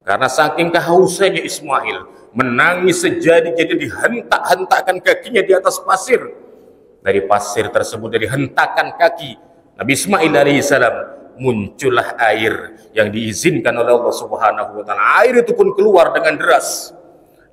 Karena saking kehausannya Ismail, menangis sejadi-jadi, dihentak-hentakkan kakinya di atas pasir. Dari pasir tersebut, dari hentakan kaki Nabi Ismail alaihissalam, muncullah air yang diizinkan oleh Allah Subhanahu wa taala. Air itu pun keluar dengan deras,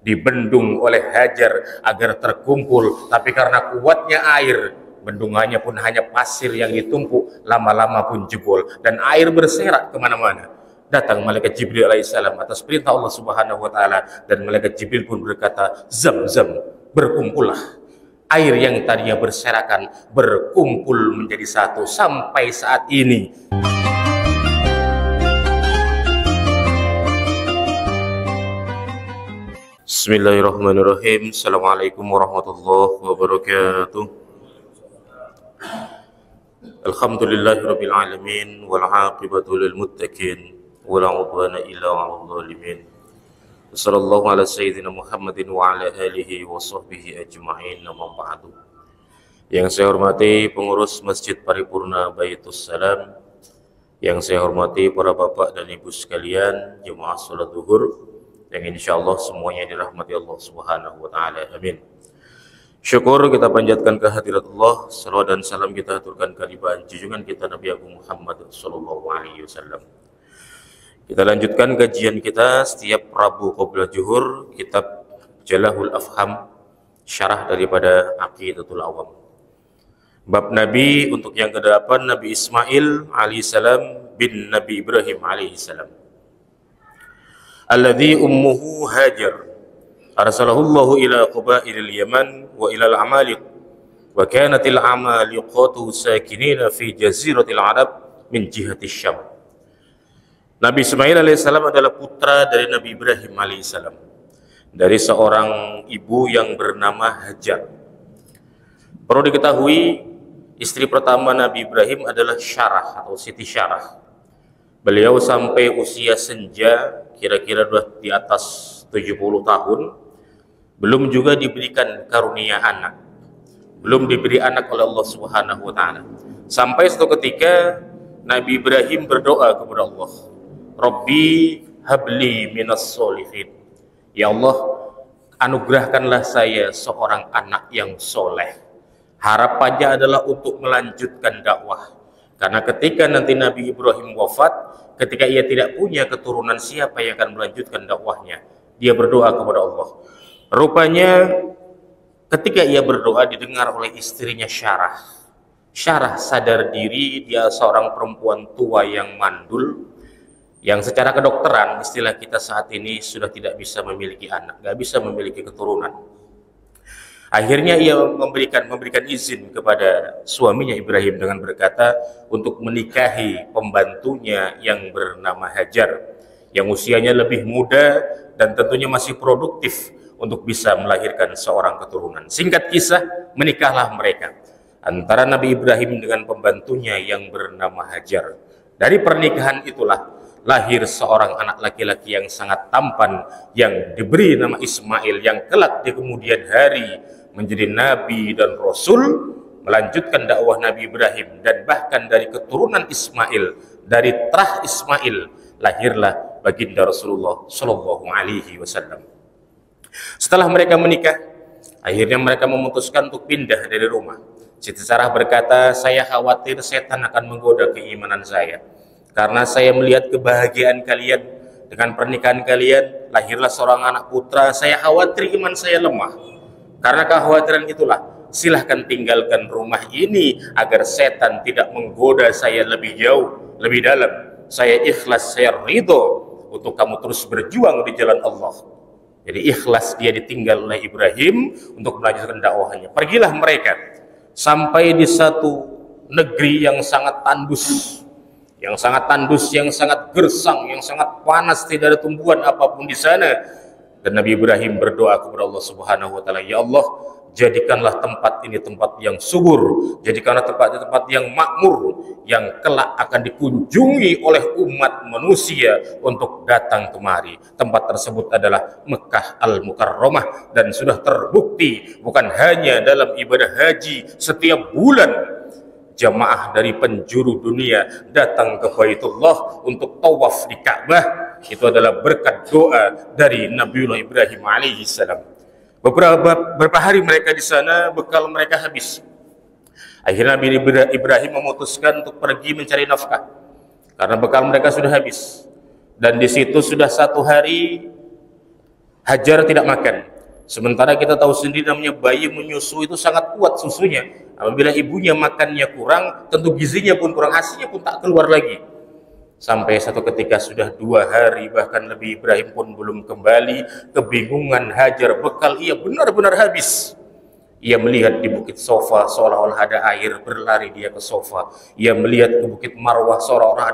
dibendung oleh Hajar agar terkumpul. Tapi karena kuatnya air, bendungannya pun hanya pasir yang ditumpuk, lama-lama pun jebol dan air berserak kemana-mana. Datang malaikat Jibril alaihissalam atas perintah Allah Subhanahu wa taala, dan malaikat Jibril pun berkata, Zam-Zam, berkumpullah. Air yang tadinya berserakan berkumpul menjadi satu sampai saat ini. Bismillahirrahmanirrahim. Assalamualaikum warahmatullahi wabarakatuh. Alhamdulillahirabbil alamin wal 'aqibatu lil muttaqin wala 'udwana illa 'alal zalimin. Wassallallahu ala sayyidina Muhammadin wa ala alihi wa sahbihi ajma'in, amma ba'du. Yang saya hormati pengurus Masjid Paripurna Baitus Salam, yang saya hormati para bapak dan ibu sekalian, jemaah salat zuhur, yang insyaallah semuanya dirahmati Allah Subhanahu wa taala. Amin. Syukur kita panjatkan kehadirat Allah, salawat dan salam kita aturkan kehadiran junjungan kita Nabi Agung Muhammad sallallahu alaihi wasallam. Kita lanjutkan kajian kita setiap Rabu qabla zuhur, kitab Jalahul Afham, syarah daripada Aqidatul Awam. Bab Nabi untuk yang ke-8, Nabi Ismail alaihissalam bin Nabi Ibrahim alaihissalam. Alladhi ummuhu Hajar, arsalahullahu ila qabailil Yaman wa ila al-Amaliq, wa kanatil Amaliqatu sakinina fi jaziratil Arab min jihati Syam. Nabi Ismail alaihissalam adalah putra dari Nabi Ibrahim alaihissalam, dari seorang ibu yang bernama Hajar. Perlu diketahui, istri pertama Nabi Ibrahim adalah Syarah atau Siti Syarah. Beliau sampai usia senja, kira-kira di atas 70 tahun, belum juga diberikan karunia anak, belum diberi anak oleh Allah Subhanahu wa taala. Sampai suatu ketika Nabi Ibrahim berdoa kepada Allah, Rabbi habli minas solihin. Ya Allah, anugerahkanlah saya seorang anak yang soleh. Harapannya adalah untuk melanjutkan dakwah. Karena ketika nanti Nabi Ibrahim wafat, ketika ia tidak punya keturunan, siapa yang akan melanjutkan dakwahnya? Dia berdoa kepada Allah. Rupanya ketika ia berdoa didengar oleh istrinya Syarah. Syarah sadar diri, dia seorang perempuan tua yang mandul, yang secara kedokteran, istilah kita saat ini, sudah tidak bisa memiliki anak, gak bisa memiliki keturunan. Akhirnya ia memberikan izin kepada suaminya Ibrahim dengan berkata untuk menikahi pembantunya yang bernama Hajar, yang usianya lebih muda dan tentunya masih produktif untuk bisa melahirkan seorang keturunan. Singkat kisah, menikahlah mereka antara Nabi Ibrahim dengan pembantunya yang bernama Hajar. Dari pernikahan itulah lahir seorang anak laki-laki yang sangat tampan, yang diberi nama Ismail, yang kelak di kemudian hari menjadi nabi dan rasul, melanjutkan dakwah Nabi Ibrahim. Dan bahkan dari keturunan Ismail, dari terah Ismail, lahirlah baginda Rasulullah Shallallahu alaihi wasallam. Setelah mereka menikah, akhirnya mereka memutuskan untuk pindah dari rumah. Siti Syarah berkata, saya khawatir setan akan menggoda keimanan saya. Karena saya melihat kebahagiaan kalian dengan pernikahan kalian, lahirlah seorang anak putra. Saya khawatir iman saya lemah. Karena kekhawatiran itulah, silahkan tinggalkan rumah ini agar setan tidak menggoda saya lebih jauh, lebih dalam. Saya ikhlas, saya ridho untuk kamu terus berjuang di jalan Allah. Jadi ikhlas dia ditinggal oleh Ibrahim untuk melanjutkan dakwahnya. Pergilah mereka sampai di satu negeri yang sangat tandus, yang sangat gersang, yang sangat panas, tidak ada tumbuhan apapun di sana. Dan Nabi Ibrahim berdoa kepada Allah Subhanahu wa taala, ya Allah, jadikanlah tempat ini tempat yang subur, jadikanlah tempat ini tempat yang makmur, yang kelak akan dikunjungi oleh umat manusia untuk datang kemari. Tempat tersebut adalah Mekah Al-Mukarramah, dan sudah terbukti bukan hanya dalam ibadah haji setiap bulan jamaah dari penjuru dunia datang ke Baitullah untuk tawaf di Ka'bah. itu adalah berkat doa dari Nabiullah Ibrahim alaihi salam. Beberapa hari mereka di sana, bekal mereka habis. Akhirnya Nabi Ibrahim memutuskan untuk pergi mencari nafkah karena bekal mereka sudah habis. Dan di situ sudah 1 hari Hajar tidak makan. Sementara kita tahu sendiri namanya bayi menyusu itu sangat kuat susunya. Apabila ibunya makannya kurang, tentu gizinya pun kurang, hasilnya pun tak keluar lagi. Sampai satu ketika sudah 2 hari bahkan lebih, Ibrahim pun belum kembali. Kebingungan Hajar, bekal ia benar-benar habis. Ia melihat di bukit Sofa seolah-olah ada air, berlari dia ke Sofa. Ia melihat ke bukit Marwah seolah-olah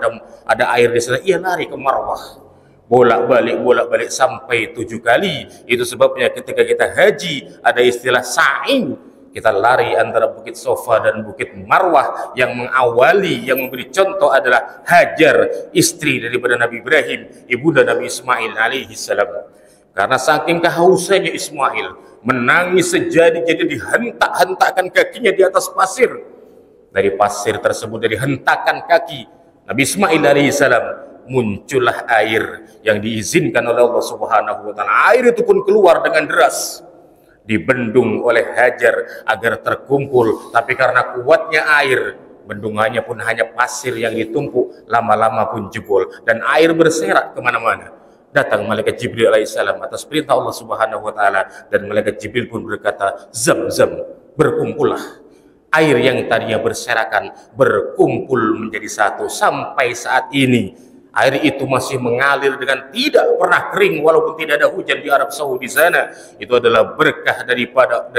ada air di sana, ia lari ke Marwah. Bolak-balik sampai 7 kali. Itu sebabnya ketika kita haji ada istilah sa'i. Kita lari antara bukit Sofa dan bukit Marwah. Yang mengawali, yang memberi contoh adalah Hajar, istri daripada Nabi Ibrahim, ibunda Nabi Ismail alaihi salam. Karena saking kehausannya Ismail, menangis sejadi-jadi, dihentak-hentakkan kakinya di atas pasir. Dari pasir tersebut, dari hentakan kaki Nabi Ismail alaihi salam, muncullah air yang diizinkan oleh Allah Subhanahu wa taala. Air itu pun keluar dengan deras, dibendung oleh Hajar agar terkumpul. Tapi karena kuatnya air, bendungannya pun hanya pasir yang ditumpuk, lama-lama pun jebol dan air berserak kemana-mana. Datang malaikat Jibril alaihissalam atas perintah Allah Subhanahu wa taala, dan malaikat Jibril pun berkata, "Zam-zam, berkumpullah." Air yang tadinya berserakan berkumpul menjadi satu. Sampai saat ini air itu masih mengalir dengan tidak pernah kering, walaupun tidak ada hujan di Arab Saudi sana. Itu adalah berkah dari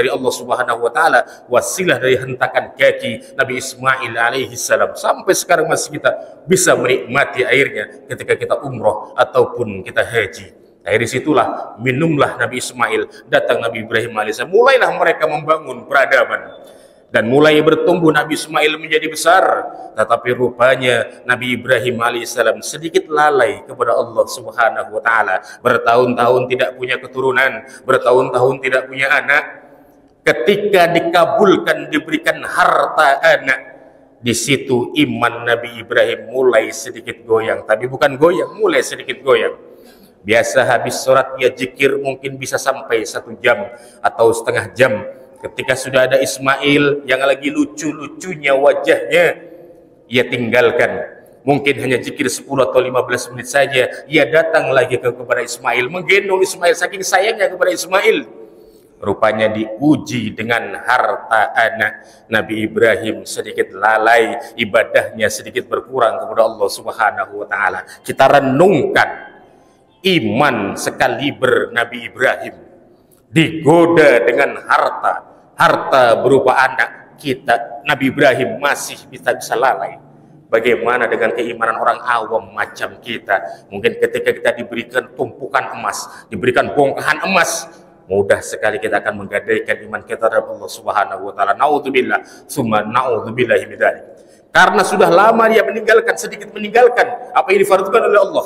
Allah Subhanahu wa taala, wasilah dari hentakan kaki Nabi Ismail alaihi salam. Sampai sekarang masih kita bisa menikmati airnya ketika kita umroh ataupun kita haji. Dari situlah minumlah Nabi Ismail, datang Nabi Ibrahim alaihissalam. Mulailah mereka membangun peradaban. Dan mulai bertumbuh Nabi Ismail menjadi besar. Tetapi rupanya Nabi Ibrahim alaihissalam sedikit lalai kepada Allah Subhanahu wa taala. Bertahun-tahun tidak punya keturunan, bertahun-tahun tidak punya anak. Ketika dikabulkan, diberikan harta anak, di situ iman Nabi Ibrahim mulai sedikit goyang. Tapi bukan goyang, mulai sedikit goyang. Biasa habis sholat dia zikir mungkin bisa sampai 1 jam atau setengah jam. Ketika sudah ada Ismail yang lagi lucu-lucunya wajahnya, ia tinggalkan. Mungkin hanya zikir 10 atau 15 menit saja. Ia datang lagi kepada Ismail, menggendong Ismail saking sayangnya kepada Ismail. Rupanya diuji dengan harta anak. Nabi Ibrahim sedikit lalai, ibadahnya sedikit berkurang kepada Allah Subhanahu wa taala. Kita renungkan iman sekaliber Nabi Ibrahim, digoda dengan harta berupa anak, kita Nabi Ibrahim masih bisa lalai. Bagaimana dengan keimanan orang awam macam kita? Mungkin ketika kita diberikan tumpukan emas, diberikan bongkahan emas, mudah sekali kita akan menggadaikan iman kita terhadap Allah Subhanahu wa taala. Naudzubillah, summa naudzubillahi min dzalik. Karena sudah lama dia sedikit meninggalkan apa yang difardukan oleh Allah.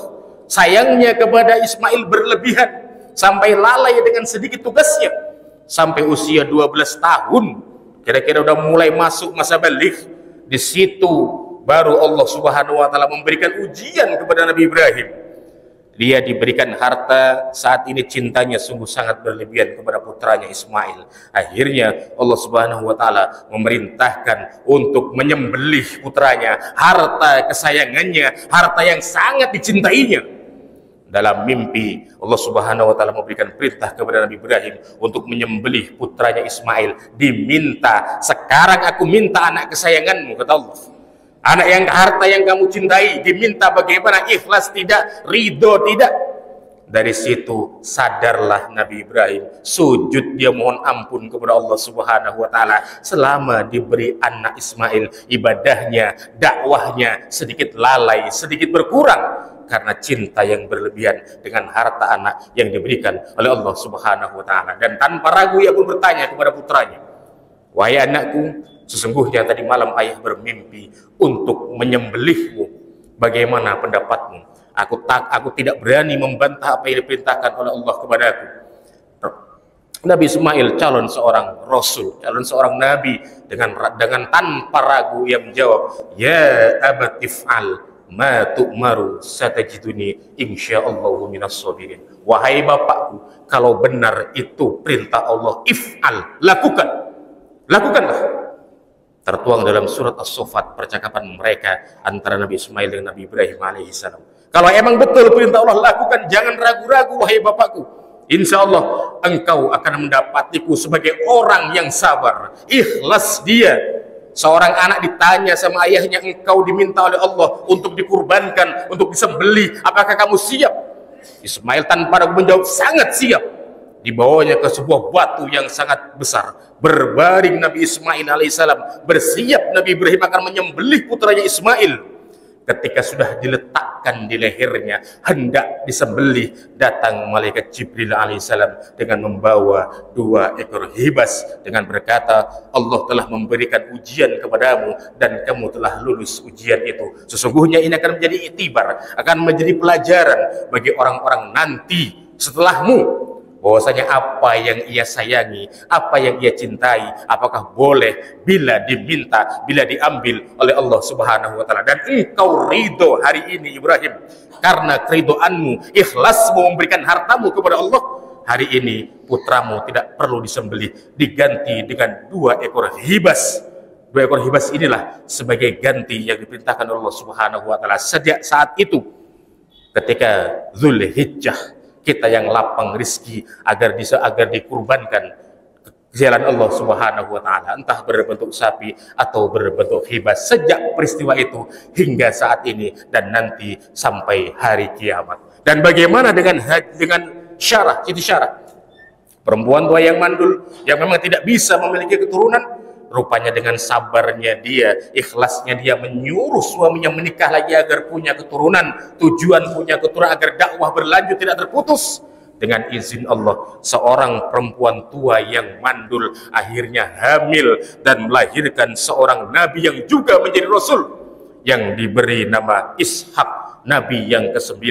Sayangnya kepada Ismail berlebihan sampai lalai dengan sedikit tugasnya. Sampai usia 12 tahun kira-kira udah mulai masuk masa baligh. Di situ baru Allah Subhanahu wa taala memberikan ujian kepada Nabi Ibrahim. Dia diberikan harta, saat ini cintanya sungguh sangat berlebihan kepada putranya Ismail. Akhirnya Allah Subhanahu wa taala memerintahkan untuk menyembelih putranya, harta kesayangannya, harta yang sangat dicintainya. Dalam mimpi Allah Subhanahu wa taala memberikan perintah kepada Nabi Ibrahim untuk menyembelih putranya Ismail. Diminta, sekarang aku minta anak kesayanganmu, kata Allah. Anak yang harta yang kamu cintai, diminta bagaimana, ikhlas tidak, ridho tidak. Dari situ sadarlah Nabi Ibrahim, sujud dia mohon ampun kepada Allah Subhanahu wa taala. Selama diberi anak Ismail, ibadahnya, dakwahnya sedikit lalai, sedikit berkurang karena cinta yang berlebihan dengan harta anak yang diberikan oleh Allah Subhanahu wa taala. Dan tanpa ragu ia pun bertanya kepada putranya, "Wahai anakku, sesungguhnya tadi malam ayah bermimpi untuk menyembelihmu. Bagaimana pendapatmu?" Aku tidak berani membantah apa yang diperintahkan oleh Allah kepadaku. Nabi Ismail calon seorang rasul, calon seorang nabi, dengan tanpa ragu ia menjawab, "Ya abatif'al ma tu'maru satajiduni insyaallahu minas sabirin. Wahai bapakku, kalau benar itu perintah Allah, if'al, lakukan. Lakukanlah. Tertuang dalam surat As-Saffat, percakapan mereka antara Nabi Ismail dan Nabi Ibrahim alaihissalam. Kalau emang betul perintah Allah, lakukan, jangan ragu-ragu wahai bapakku. Insya Allah engkau akan mendapatiku sebagai orang yang sabar, ikhlas dia. Seorang anak ditanya sama ayahnya, engkau diminta oleh Allah untuk dikurbankan, untuk disembelih, apakah kamu siap? Ismail tanpa ragu menjawab, sangat siap. Dibawanya ke sebuah batu yang sangat besar. Berbaring Nabi Ismail alaihissalam, bersiap Nabi Ibrahim akan menyembelih putranya Ismail. Ketika sudah diletakkan di lehernya, hendak disembelih, datang malaikat Jibril alaihissalam dengan membawa 2 ekor hibas dengan berkata, Allah telah memberikan ujian kepadamu dan kamu telah lulus ujian itu. Sesungguhnya ini akan menjadi iktibar, akan menjadi pelajaran bagi orang-orang nanti setelahmu, bahwasanya apa yang ia sayangi, apa yang ia cintai, apakah boleh bila diminta, bila diambil oleh Allah Subhanahu wa taala. Dan engkau ridho hari ini Ibrahim, karena keridoanmu, ikhlasmu memberikan hartamu kepada Allah, hari ini putramu tidak perlu disembelih, diganti dengan 2 ekor hibas. 2 ekor hibas inilah sebagai ganti yang diperintahkan Allah Subhanahu wa taala. Sejak saat itu, ketika Zulhijjah, kita yang lapang rizki agar dikurbankan ke jalan Allah Subhanahu wa taala, entah berbentuk sapi atau berbentuk hibas. Sejak peristiwa itu hingga saat ini dan nanti sampai hari kiamat. Dan bagaimana dengan Syarah, Siti Syarah, perempuan tua yang mandul yang memang tidak bisa memiliki keturunan? Rupanya dengan sabarnya dia, ikhlasnya dia, menyuruh suaminya menikah lagi agar punya keturunan. Tujuan punya keturunan agar dakwah berlanjut, tidak terputus. Dengan izin Allah, seorang perempuan tua yang mandul akhirnya hamil dan melahirkan seorang nabi yang juga menjadi rasul, yang diberi nama Ishak, nabi yang ke-9,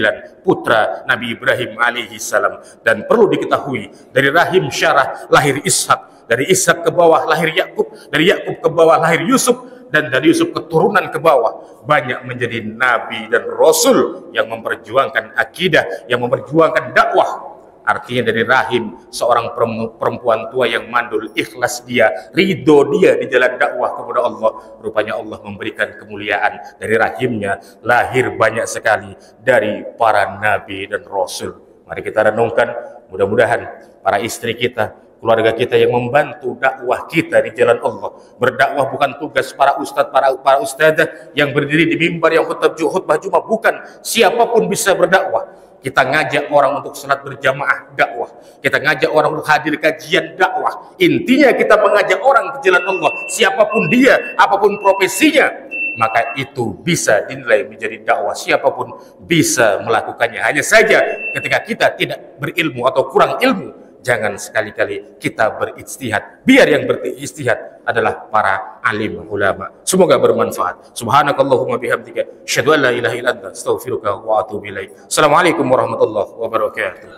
putra Nabi Ibrahim alaihi salam. Dan perlu diketahui, dari rahim Syarah lahir Ishak, dari Ishak ke bawah lahir Yakub, dari Yakub ke bawah lahir Yusuf, dan dari Yusuf keturunan ke bawah banyak menjadi nabi dan rasul yang memperjuangkan akidah, yang memperjuangkan dakwah. Artinya dari rahim seorang perempuan tua yang mandul, ikhlas dia, ridho dia di jalan dakwah kepada Allah, rupanya Allah memberikan kemuliaan. Dari rahimnya lahir banyak sekali dari para nabi dan rasul. Mari kita renungkan, mudah-mudahan para istri kita, keluarga kita yang membantu dakwah kita di jalan Allah. Berdakwah bukan tugas para ustadz, para ustadzah yang berdiri di mimbar yang khutbah Jumat, bukan. Siapapun bisa berdakwah. Kita ngajak orang untuk salat berjamaah, dakwah. Kita ngajak orang untuk hadir kajian, dakwah. Intinya kita mengajak orang ke jalan Allah. Siapapun dia, apapun profesinya, maka itu bisa dinilai menjadi dakwah. Siapapun bisa melakukannya. Hanya saja ketika kita tidak berilmu atau kurang ilmu, jangan sekali-kali kita berijtihad. Biar yang berijtihad adalah para alim ulama. Semoga bermanfaat. Subhanakallahumma bihamdika, asyhadu an la ilaha illa anta, astaghfiruka wa atubu ilaik. Assalamualaikum warahmatullahi wabarakatuh.